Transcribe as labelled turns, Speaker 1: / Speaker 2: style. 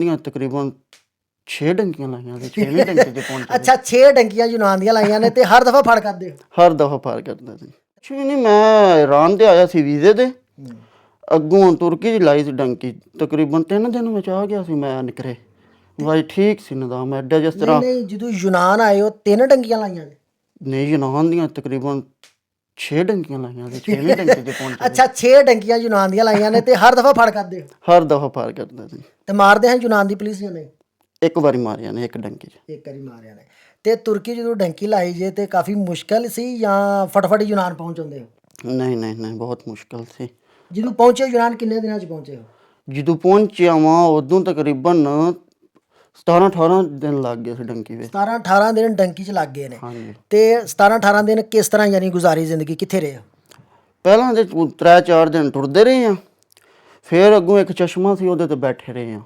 Speaker 1: ਦੀਆਂ ਤਕਰੀਬਨ 6 ਡੰਕੀਆਂ ਲਾਈਆਂ ਤੇ 6ਵੇਂ ਡੰਕੇ ਤੇ ਪਹੁੰਚੇ।
Speaker 2: ਅੱਛਾ 6 ਡੰਕੀਆਂ ਯੂਨਾਨ ਦੀਆਂ ਲਾਈਆਂ ਨੇ ਤੇ ਹਰ ਦਫਾ ਫੜ ਕਰਦੇ ਹੋ?
Speaker 1: ਹਰ ਦਫਾ ਪਾਰ ਕਰਦਾ ਸੀ। ਕੁਛ ਵੀ ਨਹੀਂ, ਮੈਂ ਇਰਾਨ ਤੇ ਆਇਆ ਸੀ ਵੀਜ਼ੇ ਤੇ, ਅੱਗੋਂ ਤੁਰਕੀ ਦੀ ਲਾਈ ਸੀ ਡੰਕੀ, ਤਕਰੀਬਨ 3 ਦਿਨ ਵਿੱਚ ਆ ਗਿਆ ਸੀ ਮੈਂ ਨਿਕਰੇ। ਬਾਈ ਠੀਕ ਸੀ ਨਿਜ਼ਾਮ ਐਡਾ ਜਿਸ ਤਰ੍ਹਾਂ।
Speaker 2: ਨਹੀਂ ਜਦੋਂ ਯੂਨਾਨ ਆਏ ਹੋ 3 ਡੰਕੀਆਂ ਲਾਈਆਂ ਨੇ?
Speaker 1: ਨਹੀਂ, ਯੂਨਾਨ ਦੀਆਂ ਤਕਰੀਬਨ 6 ਡੰਕੀਆਂ ਲਾਈਆਂ ਤੇ 6ਵੇਂ ਡੰਕੇ ਤੇ ਪਹੁੰਚੇ।
Speaker 2: ਅੱਛਾ 6 ਡੰਕੀਆਂ ਯੂਨਾਨ ਦੀਆਂ ਲਾਈਆਂ ਨੇ ਤੇ ਹਰ ਦਫਾ ਫੜ ਕਰਦੇ ਹੋ?
Speaker 1: ਹਰ ਦਫਾ ਪਾਰ ਕਰਦਾ ਸੀ।
Speaker 2: ਤੇ ਮਾਰਦੇ ਹਨ ਯੂਨਾਨ ਦੀ ਪੁਲਿਸ ਜਾਂ ਨਹੀਂ?
Speaker 1: ਇੱਕ ਵਾਰੀ ਮਾਰਿਆ ਨੇ, ਇੱਕ ਡੰਕੇ 'ਚ।
Speaker 2: ਇੱਕ ਵਾਰੀ ਮਾਰਿਆ ਨੇ। ਤੇ ਤੁਰਕੀ ਜਦੋਂ ਡੰਕੀ ਲਾਈ ਜੇ ਤੇ ਕਾਫੀ ਮੁਸ਼ਕਲ ਸੀ ਜਾਂ ਫਟਾਫਟ ਯੂਨਾਨ ਪਹੁੰਚ ਜਾਂਦੇ ਹੋ?
Speaker 1: ਨਹੀਂ ਨਹੀਂ ਨਹੀਂ, ਬਹੁਤ ਮੁਸ਼ਕਲ ਸੀ।
Speaker 2: ਜਦੋਂ ਪਹੁੰਚੇ ਯੂਨਾਨ ਕਿੰਨੇ ਦਿਨਾਂ 'ਚ ਪਹੁੰਚੇ ਹੋ?
Speaker 1: ਜਦੋਂ ਪਹੁੰਚਿਆ ਵਾਂ ਉਦੋਂ ਤਕਰੀਬਨ 17-18 ਦਿਨ ਲੱਗ ਗਏ ਸੀ ਡੰਕੀ ਵਿੱਚ।
Speaker 2: 17-18 ਦਿਨ ਡੰਕੀ 'ਚ ਲੱਗ ਗਏ ਨੇ।
Speaker 1: ਹਾਂਜੀ।
Speaker 2: ਤੇ 17-18 ਦਿਨ ਕਿਸ ਤਰ੍ਹਾਂ ਯਾਨੀ ਗੁਜ਼ਾਰੀ ਜ਼ਿੰਦਗੀ, ਕਿੱਥੇ ਰਹੇ ਹੋ?
Speaker 1: ਪਹਿਲਾਂ ਤੇ 3-4 ਦਿਨ ਟੁਰਦੇ ਰਹੇ ਆ, ਫਿਰ ਅੱਗੋਂ ਇੱਕ ਚਸ਼ਮਾ ਸੀ ਉਹਦੇ ਤੇ ਬੈਠੇ ਰਹੇ ਆ।